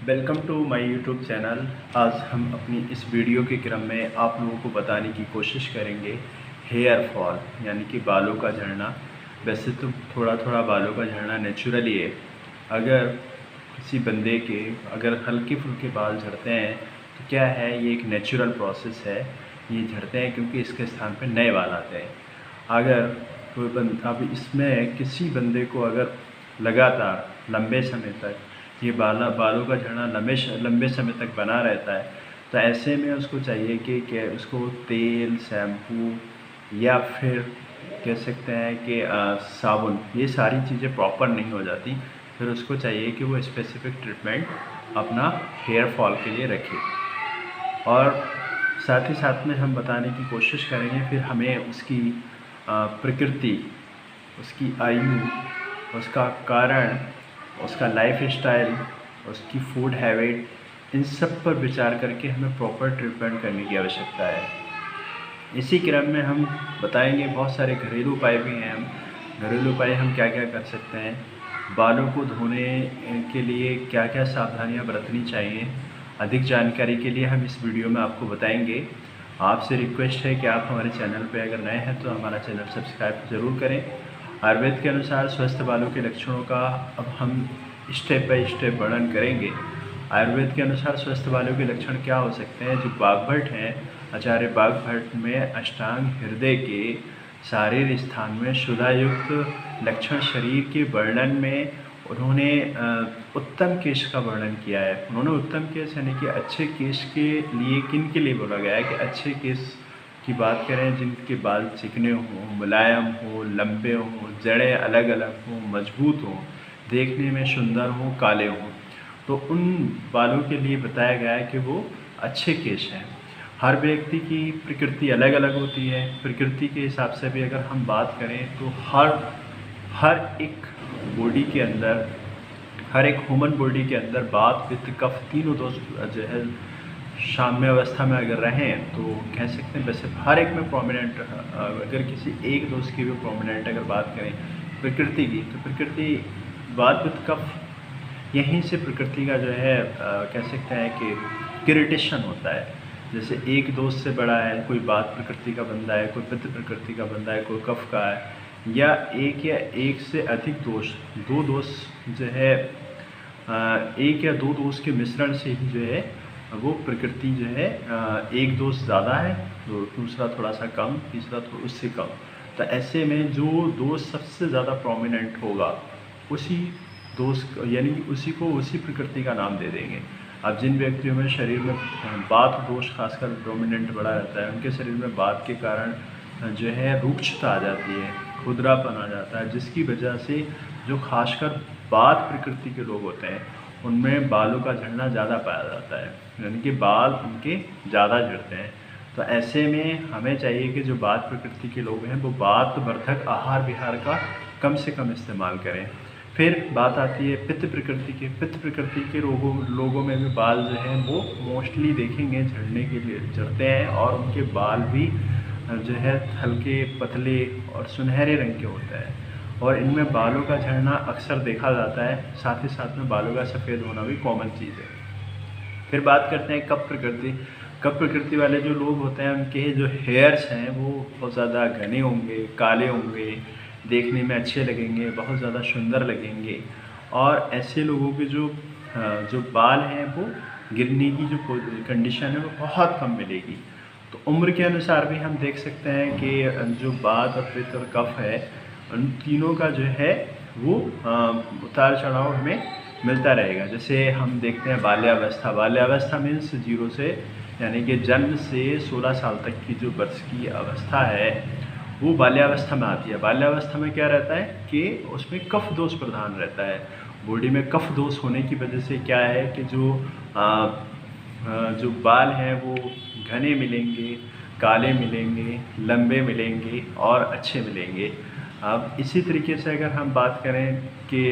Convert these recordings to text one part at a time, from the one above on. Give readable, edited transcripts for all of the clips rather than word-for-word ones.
Welcome to my YouTube channel. आज हम अपनी इस वीडियो के क्रम में आप लोगों को बताने की कोशिश करेंगे हेयर फॉल यानी कि बालों का झड़ना। वैसे तो थोड़ा थोड़ा बालों का झड़ना नेचुरली है। अगर किसी बंदे के अगर हल्के फुल्के बाल झड़ते हैं तो क्या है, ये एक नेचुरल प्रोसेस है। ये झड़ते हैं क्योंकि इसके स्थान पर नए बाल आते हैं। अगर कोई अब इसमें किसी बंदे को अगर लगातार लंबे समय तक ये बालों का झड़ना लंबे समय तक बना रहता है तो ऐसे में उसको चाहिए कि उसको तेल, शैम्पू या फिर कह सकते हैं कि साबुन, ये सारी चीज़ें प्रॉपर नहीं हो जाती। फिर उसको चाहिए कि वो स्पेसिफिक ट्रीटमेंट अपना हेयर फॉल के लिए रखे। और साथ ही साथ में हम बताने की कोशिश करेंगे फिर हमें उसकी प्रकृति, उसकी आयु, उसका कारण, उसका लाइफ स्टाइल, उसकी फूड हैबिट, इन सब पर विचार करके हमें प्रॉपर ट्रीटमेंट करने की आवश्यकता है। इसी क्रम में हम बताएंगे बहुत सारे घरेलू उपाय भी हैं। घरेलू उपाय हम क्या क्या कर सकते हैं, बालों को धोने के लिए क्या क्या सावधानियां बरतनी चाहिए। अधिक जानकारी के लिए हम इस वीडियो में आपको बताएंगे। आपसे रिक्वेस्ट है कि आप हमारे चैनल पर अगर नए हैं तो हमारा चैनल सब्सक्राइब ज़रूर करें। आयुर्वेद के अनुसार स्वस्थ बालों के लक्षणों का अब हम स्टेप बाय स्टेप वर्णन करेंगे। आयुर्वेद के अनुसार स्वस्थ बालों के लक्षण क्या हो सकते हैं। जो बागभट्ट हैं, आचार्य बागभट्ट में अष्टांग हृदय के शारीर स्थान में शुद्धायुक्त लक्षण शरीर के वर्णन में उन्होंने उत्तम केश का वर्णन किया है। उन्होंने उत्तम केश यानी कि अच्छे केश के लिए किन के लिए बोला गया है कि अच्छे केश की बात करें जिनके बाल चिकने हों, मुलायम हो, लंबे हों, जड़ें अलग अलग हों, मजबूत हों, देखने में सुंदर हों, काले हों। तो उन बालों के लिए बताया गया है कि वो अच्छे केश हैं। हर व्यक्ति की प्रकृति अलग अलग होती है। प्रकृति के हिसाब से भी अगर हम बात करें तो हर एक बॉडी के अंदर, हर एक ह्यूमन बॉडी के अंदर बात, पित्त, कफ तीनों दोष जो है साम्य अवस्था में अगर रहें तो कह सकते हैं। वैसे हर एक में प्रोमिनेंट, अगर किसी एक दोष की भी प्रोमिनेंट अगर बात करें प्रकृति की, तो प्रकृति बात, पित्त, कफ, यहीं से प्रकृति का जो है कह सकते हैं कि इरिटेशन होता है। जैसे एक दोष से बड़ा है, कोई बात प्रकृति का बंदा है, कोई पित्त प्रकृति का बंदा है, कोई कफ का है, या एक से अधिक दोष, दो दोष जो है एक या दो दोष के मिश्रण से ही जो है वो प्रकृति जो है एक दोष ज़्यादा है तो दूसरा थोड़ा सा कम, तीसरा उससे कम। तो ऐसे में जो दोष सबसे ज़्यादा प्रोमिनेंट होगा उसी दोष यानी कि उसी को उसी प्रकृति का नाम दे देंगे। अब जिन व्यक्तियों में शरीर में बात दोष खासकर प्रोमिनेंट बड़ा रहता है, उनके शरीर में बात के कारण जो है रूक्षता आ जाती है, खुरदरापन आ जाता है, जिसकी वजह से जो खासकर बात प्रकृति के लोग होते हैं उनमें बालों का झड़ना ज़्यादा पाया जाता है, यानी कि बाल उनके ज़्यादा झड़ते हैं। तो ऐसे में हमें चाहिए कि जो बात प्रकृति के लोग हैं वो बात वर्धक आहार विहार का कम से कम इस्तेमाल करें। फिर बात आती है पित्त प्रकृति के। पित्त प्रकृति के लोगों में भी बाल जो हैं वो मोस्टली देखेंगे झड़ने के लिए झड़ते हैं, और उनके बाल भी जो है हल्के, पतले और सुनहरे रंग के होते हैं, और इनमें बालों का झड़ना अक्सर देखा जाता है। साथ ही साथ में बालों का सफ़ेद होना भी कॉमन चीज़ है। फिर बात करते हैं कफ प्रकृति। कफ प्रकृति वाले जो लोग होते हैं उनके जो हेयर्स हैं वो बहुत ज़्यादा घने होंगे, काले होंगे, देखने में अच्छे लगेंगे, बहुत ज़्यादा सुंदर लगेंगे, और ऐसे लोगों के जो बाल हैं वो गिरने की जो कंडीशन है वो बहुत कम मिलेगी। तो उम्र के अनुसार भी हम देख सकते हैं कि जो बात और पित्त और कफ है उन तीनों का जो है वो उतार चढ़ाव हमें मिलता रहेगा। जैसे हम देखते हैं बाल्यावस्था। बाल्यावस्था मीन्स 0 से यानी कि जन्म से 16 साल तक की जो वर्ष की अवस्था है वो बाल्यावस्था में आती है। बाल्यावस्था में क्या रहता है कि उसमें कफ दोष प्रधान रहता है। बॉडी में कफ दोष होने की वजह से क्या है कि जो बाल हैं वो घने मिलेंगे, काले मिलेंगे, लंबे मिलेंगे और अच्छे मिलेंगे। अब इसी तरीके से अगर हम बात करें कि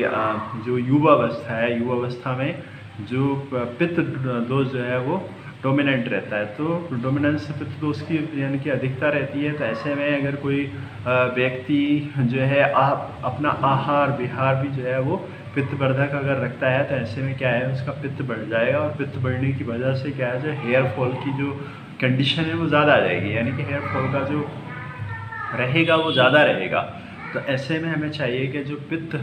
जो युवावस्था है, युवावस्था में जो पित्त दोष जो है वो डोमिनेंट रहता है, तो डोमिनेंस पित्त दोष की यानी कि अधिकता रहती है। तो ऐसे में अगर कोई व्यक्ति जो है अपना आहार विहार भी जो है वो पित्तवर्धक अगर रखता है तो ऐसे में क्या है, उसका पित्त बढ़ जाएगा, और पित्त बढ़ने की वजह से क्या है, जो हेयर फॉल की जो कंडीशन है वो ज़्यादा आ जाएगी, यानी कि हेयर फॉल का जो रहेगा वो ज़्यादा रहेगा। तो ऐसे में हमें चाहिए कि जो पित्त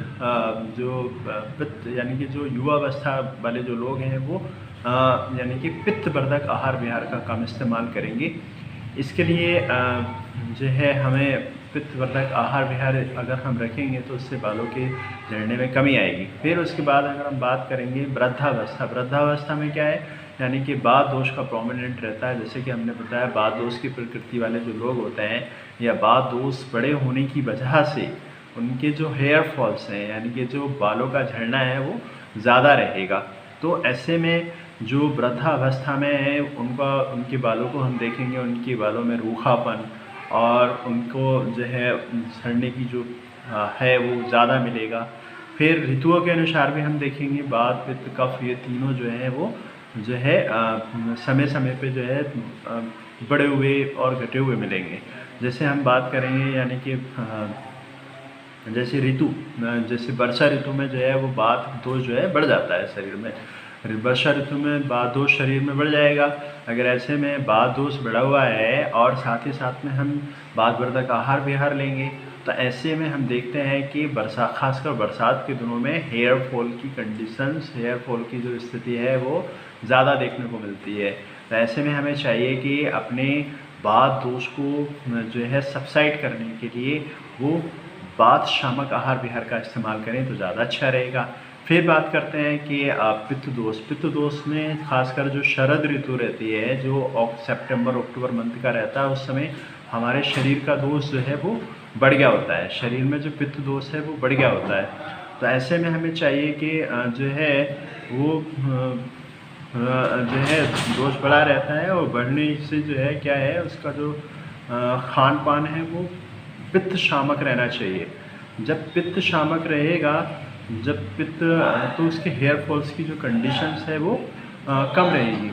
यानी कि जो युवावस्था वाले जो लोग हैं वो यानी कि पित्तवर्धक आहार विहार का कम इस्तेमाल करेंगे। इसके लिए जो है हमें पित्तवर्धक आहार विहार अगर हम रखेंगे तो उससे बालों के झड़ने में कमी आएगी। फिर उसके बाद अगर हम बात करेंगे वृद्धावस्था में क्या है, यानी कि बाल दोष का प्रोमिनेंट रहता है। जैसे कि हमने बताया, बाल दोष की प्रकृति वाले जो लोग होते हैं या बाल दोष बड़े होने की वजह से उनके जो हेयर फॉल्स हैं, यानी कि जो बालों का झड़ना है वो ज़्यादा रहेगा। तो ऐसे में जो वृद्धावस्था में है उनके बालों को हम देखेंगे, उनके बालों में रूखापन और उनको जो है झड़ने की जो है वो ज़्यादा मिलेगा। फिर ऋतुओं के अनुसार भी हम देखेंगे, वात पित्त कफ ये तीनों जो हैं वो जो है समय समय पे जो है बढ़े हुए और घटे हुए मिलेंगे। जैसे हम बात करेंगे, यानी कि जैसे वर्षा ऋतु में जो है वो वात दोष जो है बढ़ जाता है शरीर में। वर्षा ऋतु में वात दोष शरीर में बढ़ जाएगा। अगर ऐसे में वात दोष बढ़ा हुआ है और साथ ही साथ में हम वातवर्धक आहार विहार लेंगे तो ऐसे में हम देखते हैं कि खासकर बरसात के दिनों में हेयर फॉल की कंडीशंस, हेयर फॉल की जो स्थिति है वो ज़्यादा देखने को मिलती है। तो ऐसे में हमें चाहिए कि अपने वात दोष को जो है सबसाइड करने के लिए वो वात शामक आहार विहार का इस्तेमाल करें तो ज़्यादा अच्छा रहेगा। फिर बात करते हैं कि पित्त दोष में खासकर जो शरद ऋतु रहती है, जो सितंबर अक्टूबर मंथ का रहता है, उस समय हमारे शरीर का दोष जो है वो बढ़ गया होता है। शरीर में जो पित्त दोष है वो बढ़ गया होता है। तो ऐसे में हमें चाहिए कि जो है वो जो है दोष बढ़ा रहता है, और बढ़ने से जो है क्या है, उसका जो खान पान है वो पित्त शामक रहना चाहिए। जब पित्त शामक रहेगा, तो उसके हेयर फॉल्स की जो कंडीशंस है वो कम रहेगी।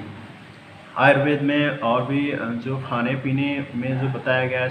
आयुर्वेद में और भी जो खाने पीने में जो बताया गया है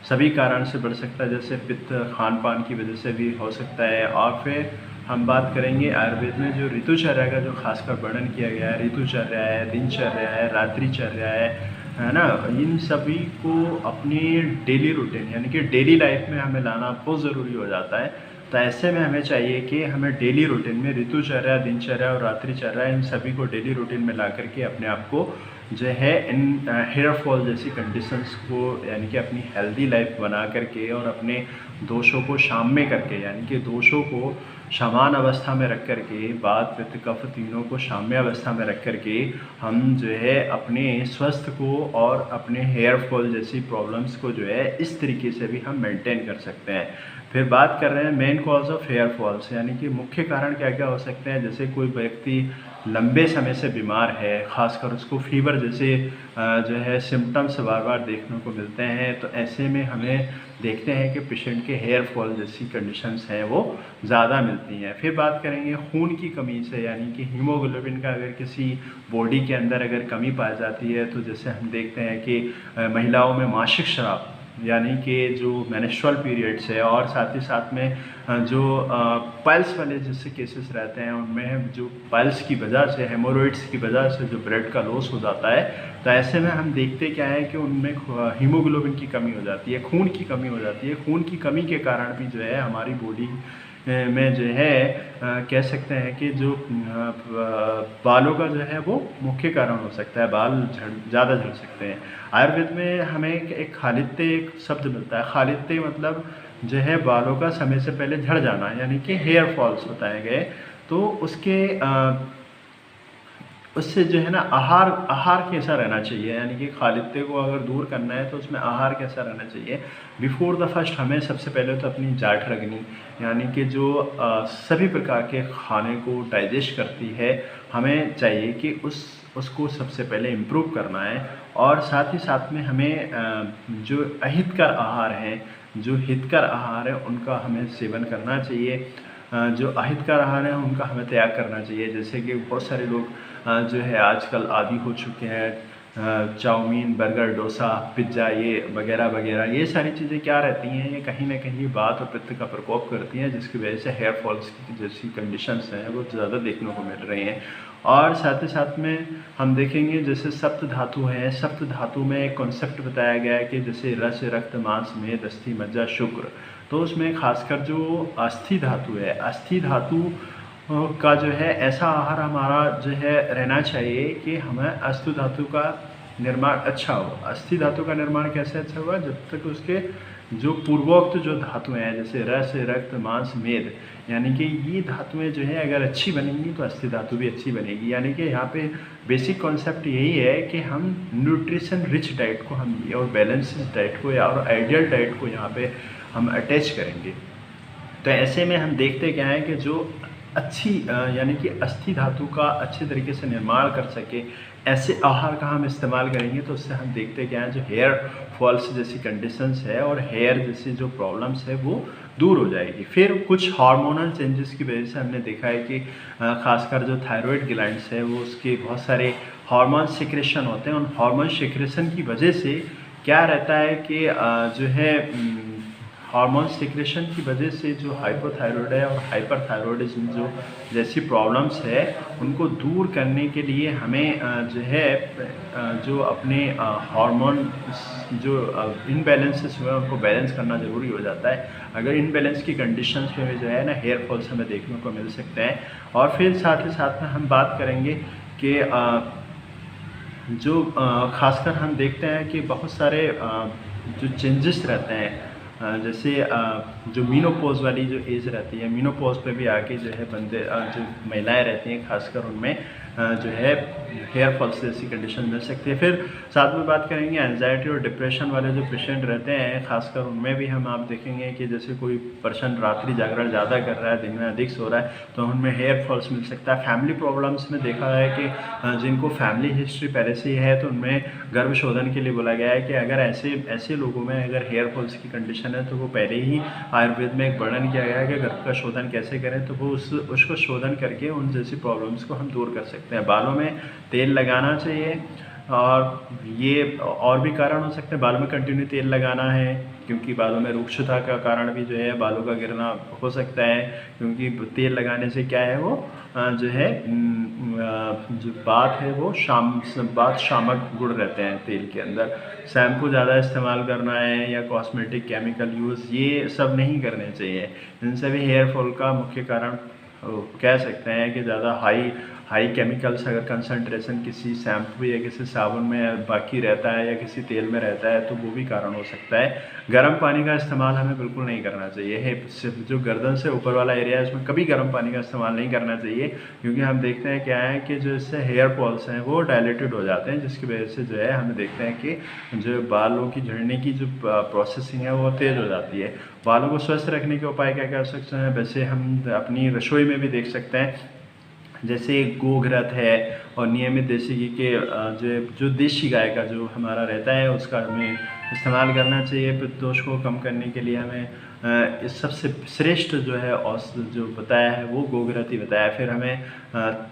सभी कारण से बढ़ सकता है, जैसे पित्त खान पान की वजह से भी हो सकता है। और फिर हम बात करेंगे आयुर्वेद में जो ऋतुचर्या का जो खासकर वर्णन किया गया है, ऋतुचर्या है, दिनचर्या है, रात्रिचर्या है ना, इन सभी को अपनी डेली रूटीन यानी कि डेली लाइफ में हमें लाना बहुत ज़रूरी हो जाता है। तो ऐसे में हमें चाहिए कि हमें डेली रूटीन में ऋतुचर्या, दिनचर्या और रात्रिचर्या, इन सभी को डेली रूटीन में ला करके अपने आप को जो है इन हेयर फॉल जैसी कंडीशंस को, यानी कि अपनी हेल्दी लाइफ बना करके और अपने दोषों को साम्य करके, यानी कि दोषों को समान अवस्था में रख करके, वात पित्त कफ तीनों को साम्य अवस्था में रख करके हम जो है अपने स्वास्थ्य को और अपने हेयर फॉल जैसी प्रॉब्लम्स को जो है इस तरीके से भी हम मेंटेन कर सकते हैं। फिर बात कर रहे हैं main cause of hair falls, यानी कि मुख्य कारण क्या क्या हो सकते हैं। जैसे कोई व्यक्ति लंबे समय से बीमार है, खासकर उसको फीवर जैसे जो है सिम्टम्स बार बार देखने को मिलते हैं, तो ऐसे में हमें देखते हैं कि पेशेंट के हेयर फॉल जैसी कंडीशंस हैं वो ज़्यादा मिलती हैं। फिर बात करेंगे खून की कमी से, यानी कि हीमोग्लोबिन का अगर किसी बॉडी के अंदर अगर कमी पाई जाती है, तो जैसे हम देखते हैं कि महिलाओं में मासिक स्राव यानी कि जो मेंस्ट्रुअल पीरियड्स है, और साथ ही साथ में जो पाइल्स वाले जैसे केसेस रहते हैं, उनमें जो पाइल्स की वजह से, हेमोरॉइड्स की वजह से जो ब्लड का लॉस हो जाता है, तो ऐसे में हम देखते क्या है कि उनमें हीमोग्लोबिन की कमी हो जाती है, खून की कमी हो जाती है। खून की कमी के कारण भी जो है हमारी बॉडी में जो है कह सकते हैं कि जो बालों का जो है वो मुख्य कारण हो सकता है, बाल ज़्यादा झड़ सकते हैं। आयुर्वेद में हमें एक खालित्य एक शब्द मिलता है। खालित्य मतलब जो है बालों का समय से पहले झड़ जाना, यानी कि हेयर फॉल्स बताए गए। तो उससे जो है ना आहार कैसा रहना चाहिए, यानी कि खालित्य को अगर दूर करना है तो उसमें आहार कैसा रहना चाहिए। बिफोर द फर्स्ट हमें सबसे पहले तो अपनी जाट रगनी, यानी कि जो सभी प्रकार के खाने को डाइजेस्ट करती है, हमें चाहिए कि उसको सबसे पहले इम्प्रूव करना है। और साथ ही साथ में हमें जो अहितकर आहार हैं, जो हितकर आहार है, उनका हमें सेवन करना चाहिए। जो अहितकर आहार है उनका हमें त्याग करना चाहिए। जैसे कि बहुत सारे लोग जो है आजकल आदी हो चुके हैं चाउमीन, बर्गर, डोसा, पिज्ज़ा ये वगैरह वगैरह, ये सारी चीज़ें क्या रहती हैं, ये कहीं ना कहीं वात और पित्त का प्रकोप करती हैं, जिसकी वजह से हेयर फॉल्स की जैसी कंडीशंस हैं वो ज़्यादा देखने को मिल रही हैं। और साथ ही साथ में हम देखेंगे जैसे सप्त धातु है, सप्त धातु में एक कॉन्सेप्ट बताया गया है कि जैसे रस, रक्त, मांस, मेद, अस्थि, मज्जा, शुक्र, तो उसमें खासकर जो अस्थि धातु है, अस्थि धातु का जो है ऐसा आहार हमारा जो है रहना चाहिए कि हमें अस्थि धातु का निर्माण अच्छा हो। अस्थि धातु का निर्माण कैसे अच्छा होगा, जब तक उसके जो पूर्वोक्त जो धातुएं हैं जैसे रस, रक्त, मांस, मेद, यानी कि ये धातुएं जो है अगर अच्छी बनेंगी तो अस्थि धातु भी अच्छी बनेगी। यानी कि यहाँ पे बेसिक कॉन्सेप्ट यही है कि हम न्यूट्रिशन रिच डाइट को हम और बैलेंस्ड डाइट को या और आइडियल डाइट को यहाँ पे हम अटैच करेंगे। तो ऐसे में हम देखते क्या है कि जो अच्छी यानी कि अस्थि धातु का अच्छे तरीके से निर्माण कर सके ऐसे आहार का हम इस्तेमाल करेंगे, तो उससे हम देखते क्या है जो हेयर फॉल्स जैसी कंडीशंस है और हेयर जैसी जो प्रॉब्लम्स है वो दूर हो जाएगी। फिर कुछ हार्मोनल चेंजेस की वजह से हमने देखा है कि खासकर जो थायराइड ग्लैंड्स है वो उसके बहुत सारे हार्मोन सिक्रेशन होते हैं। उन हार्मोन सिक्रेशन की वजह से क्या रहता है कि जो है हार्मोन सिक्रेशन की वजह से जो हाइपोथायरॉयड है और हाइपरथायरॉयडिज्म जो जैसी प्रॉब्लम्स है उनको दूर करने के लिए हमें जो है जो अपने हार्मोन जो इनबैलेंसेस हुए उनको बैलेंस करना ज़रूरी हो जाता है। अगर इनबैलेंस की कंडीशंस में जो है ना हेयर फॉल्स हमें देखने को मिल सकते हैं। और फिर साथ ही साथ में हम बात करेंगे कि जो खासकर हम देखते हैं कि बहुत सारे जो चेंजेस रहते हैं जैसे जो मीनोपॉज वाली जो एज रहती है, मीनोपॉज पे भी आके जो है बंदे जो महिलाएं रहती हैं खासकर उनमें जो है हेयर फॉल्स जैसी कंडीशन मिल सकती है। फिर साथ में बात करेंगे एंजाइटी और डिप्रेशन वाले जो पेशेंट रहते हैं खासकर उनमें भी हम आप देखेंगे कि जैसे कोई पर्सन रात्रि जागरण ज़्यादा कर रहा है, दिन में अधिक सो रहा है, तो उनमें हेयर फॉल्स मिल सकता है। फैमिली प्रॉब्लम्स में देखा है कि जिनको फैमिली हिस्ट्री पहले से ही है तो उनमें गर्भ शोधन के लिए बोला गया है कि अगर ऐसे लोगों में अगर हेयर फॉल्स की कंडीशन है तो वो पहले ही आयुर्वेद में एक वर्णन किया गया है कि गर्भ का शोधन कैसे करें, तो वो उसको शोधन करके उन जैसी प्रॉब्लम्स को हम दूर कर सकते हैं। बालों में तेल लगाना चाहिए और ये और भी कारण हो सकते हैं। बालों में कंटिन्यू तेल लगाना है क्योंकि बालों में रूक्षता का कारण भी जो है बालों का गिरना हो सकता है, क्योंकि तेल लगाने से क्या है वो जो है जो बात है वो बात शामक गुण रहते हैं तेल के अंदर। शैम्पू ज़्यादा इस्तेमाल करना है या कॉस्मेटिक केमिकल यूज़ ये सब नहीं करने चाहिए। इनसे भी हेयर फॉल का मुख्य कारण कह सकते हैं कि ज़्यादा हाई केमिकल्स अगर कंसंट्रेशन किसी शैम्पू या किसी साबुन में बाकी रहता है या किसी तेल में रहता है तो वो भी कारण हो सकता है। गर्म पानी का इस्तेमाल हमें बिल्कुल नहीं करना चाहिए। सिर्फ जो गर्दन से ऊपर वाला एरिया है उसमें कभी गर्म पानी का इस्तेमाल नहीं करना चाहिए, क्योंकि हम देखते हैं क्या है कि जो इससे हेयर फॉल्स हैं वो डायलेटेड हो जाते हैं, जिसकी वजह से जो है हमें देखते हैं कि जो बालों की झड़ने की जो प्रोसेसिंग है वो तेज़ हो जाती है। बालों को स्वस्थ रखने के उपाय क्या कर सकते हैं, वैसे हम अपनी रसोई में भी देख सकते हैं, जैसे गोघृत है और नियमित देसी घी के जो देशी गाय का जो हमारा रहता है उसका हमें इस्तेमाल करना चाहिए। पित्तदोष को कम करने के लिए हमें इस सबसे श्रेष्ठ जो है औषध जो बताया है वो गोघृत ही बताया। फिर हमें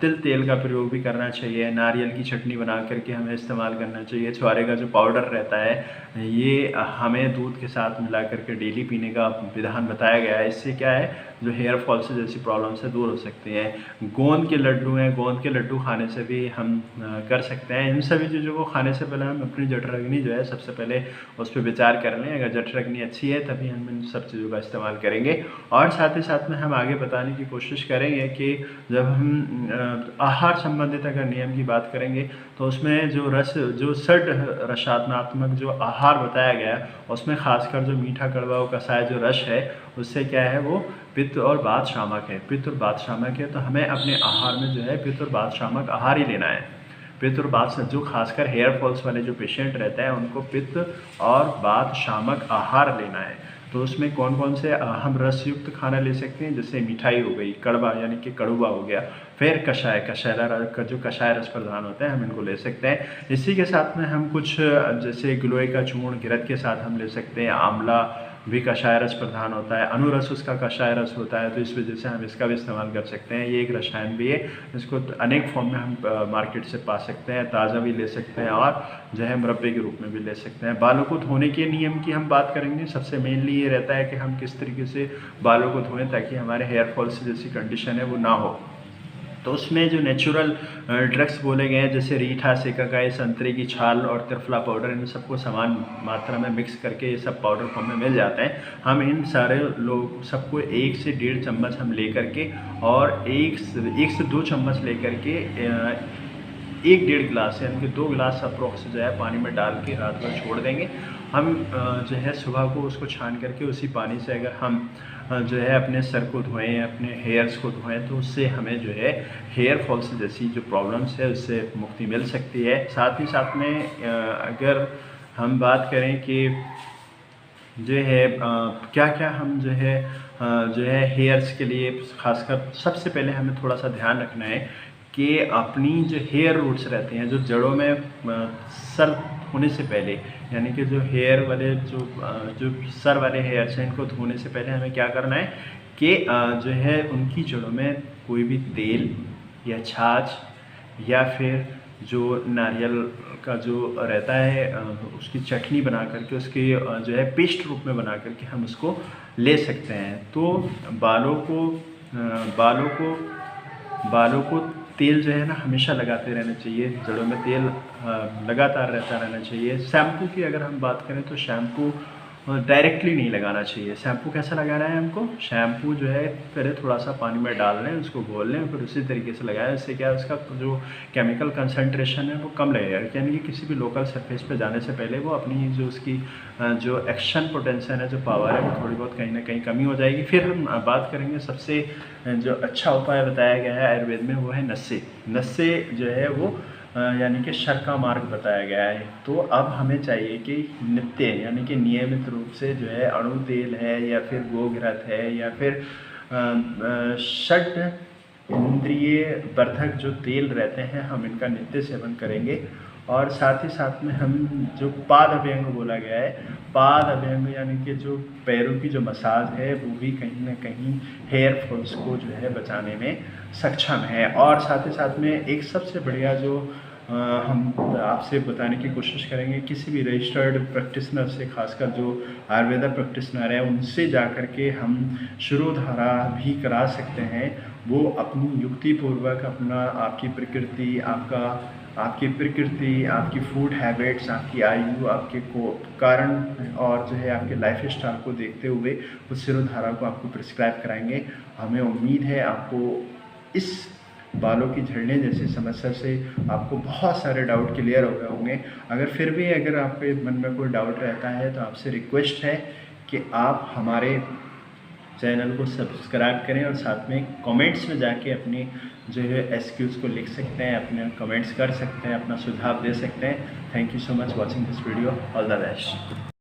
तिल तेल का प्रयोग भी करना चाहिए। नारियल की चटनी बना करके हमें इस्तेमाल करना चाहिए। छुआरे का जो पाउडर रहता है ये हमें दूध के साथ मिला करके डेली पीने का विधान बताया गया है। इससे क्या है जो हेयर फॉल से जैसी प्रॉब्लम से दूर हो सकती हैं। गोंद के लड्डू हैं, गोंद के लड्डू खाने से भी हम कर सकते हैं। इन सभी चीज़ों को खाने से पहले हम अपनी जठराग्नि जो है सबसे पहले उस पर विचार कर लें। अगर जठराग्नि अच्छी है तभी हम इन सब चीज़ों का इस्तेमाल करेंगे। और साथ ही साथ में हम आगे बताने की कोशिश करेंगे कि जब हम आहार संबंधित अगर नियम की बात करेंगे तो उसमें जो षड रसात्मक जो आहार बताया गया उसमें खासकर जो मीठा कड़वा और कसाय जो रस है उससे क्या है वो पित्त और वात शामक है। पित्त और वात शामक है तो हमें अपने आहार में जो है पित्त और वात शामक आहार ही लेना है। पित्त और वात जो खासकर हेयर फॉल्स वाले जो पेशेंट रहते हैं उनको पित्त और वात शामक आहार लेना है। तो उसमें कौन कौन से हम रस युक्त खाना ले सकते हैं, जैसे मिठाई हो गई, कड़वा यानी कि कड़वा हो गया, फिर कषायला का जो कषाय रस प्रधान होते हैं हम इनको ले सकते हैं। इसी के साथ में हम कुछ जैसे गिलोय का चूर्ण गिरद के साथ हम ले सकते हैं, आंवला भी कषाय रस प्रधान होता है, अनुरस उसका कषाय रस होता है, तो इस वजह से हम इसका भी इस्तेमाल कर सकते हैं। ये एक रसायन भी है, इसको अनेक फॉर्म में हम मार्केट से पा सकते हैं, ताज़ा भी ले सकते हैं और जो है मुरब्बे के रूप में भी ले सकते हैं। बालों को धोने के नियम की हम बात करेंगे। सबसे मेनली ये रहता है कि हम किस तरीके से बालों को धोएं ताकि हमारे हेयर फॉल से जैसी कंडीशन है वो ना हो। तो उसमें जो नेचुरल ड्रग्स बोले गए हैं, जैसे रीठा, सिकाकाई, संतरे की छाल और त्रिफला पाउडर, इन सबको समान मात्रा में मिक्स करके ये सब पाउडर फॉर्म में मिल जाते हैं। हम इन सारे लोग सबको 1 से 1.5 चम्मच हम ले करके और 1 से 2 चम्मच ले करके 1-1.5 गिलास यानी कि 2 गिलास अप्रोक्स जो है पानी में डाल के रात भर छोड़ देंगे। हम जो है सुबह को उसको छान करके उसी पानी से अगर हम जो है अपने सर को धोएं, अपने हेयर्स को धोएं, तो उससे हमें जो है हेयर फॉल से जैसी जो प्रॉब्लम्स है उससे मुक्ति मिल सकती है। साथ ही साथ में अगर हम बात करें कि जो है क्या क्या हम जो है हेयर्स के लिए खासकर सबसे पहले हमें थोड़ा सा ध्यान रखना है कि अपनी जो हेयर रूट्स रहते हैं, जो जड़ों में सर होने से पहले, यानी कि जो हेयर वाले जो सर वाले हेयर्स हैं, इनको धोने से पहले हमें क्या करना है कि जो है उनकी जड़ों में कोई भी तेल या छाछ या फिर जो नारियल का जो रहता है उसकी चटनी बना करके उसकी जो है पेस्ट रूप में बना करके हम उसको ले सकते हैं। तो बालों को तेल जो है ना हमेशा लगाते रहना चाहिए, जड़ों में तेल लगातार रहता रहना चाहिए। शैम्पू की अगर हम बात करें तो शैम्पू डायरेक्टली नहीं लगाना चाहिए। शैम्पू कैसा लगाना है हमको, शैम्पू जो है पहले थोड़ा सा पानी में डाल लें, उसको घोल लें, फिर उसी तरीके से लगाएं। इससे क्या है, उसका जो केमिकल कंसंट्रेशन है वो कम लगेगा, यानी कि किसी भी लोकल सरफेस पे जाने से पहले वो अपनी जो उसकी जो एक्शन पोटेंशियल है, जो पावर है, वो थोड़ी बहुत कहीं ना कहीं कमी हो जाएगी। फिर हम बात करेंगे सबसे जो अच्छा उपाय बताया गया है आयुर्वेद में, वो है नस्से। नस्से जो है वो यानी कि शर का मार्ग बताया गया है। तो अब हमें चाहिए कि नित्य यानी कि नियमित रूप से जो है अणु तेल है या फिर गोघृत है या फिर षड इंद्रिय वर्धक जो तेल रहते हैं, हम इनका नित्य सेवन करेंगे। और साथ ही साथ में हम जो पाद अभ्यंग बोला गया है, पाद अभ्यंग यानी कि जो पैरों की जो मसाज है वो भी कहीं ना कहीं हेयर फॉल्स को जो है बचाने में सक्षम है। और साथ ही साथ में एक सबसे बढ़िया जो हम आपसे बताने की कोशिश करेंगे, किसी भी रजिस्टर्ड प्रैक्टिशनर से, खासकर जो आयुर्वेदा प्रैक्टिशनर है उनसे जा कर के हम शिरोधारा भी करा सकते हैं। वो अपनी युक्तिपूर्वक अपना आपकी प्रकृति, आपकी फूड हैबिट्स, आपकी आयु, आपके कारण और जो है आपके लाइफ स्टाइल को देखते हुए उस शिरोधारा को आपको प्रिस्क्राइब कराएंगे। हमें उम्मीद है आपको इस बालों की झड़ने जैसी समस्या से आपको बहुत सारे डाउट क्लियर हो गए होंगे। अगर आपके मन में कोई डाउट रहता है तो आपसे रिक्वेस्ट है कि आप हमारे चैनल को सब्सक्राइब करें और साथ में कमेंट्स में जाके अपनी जो है एसक्यूज़ को लिख सकते हैं, अपने कमेंट्स कर सकते हैं, अपना सुझाव दे सकते हैं। Thank you so much watching this video. All the best.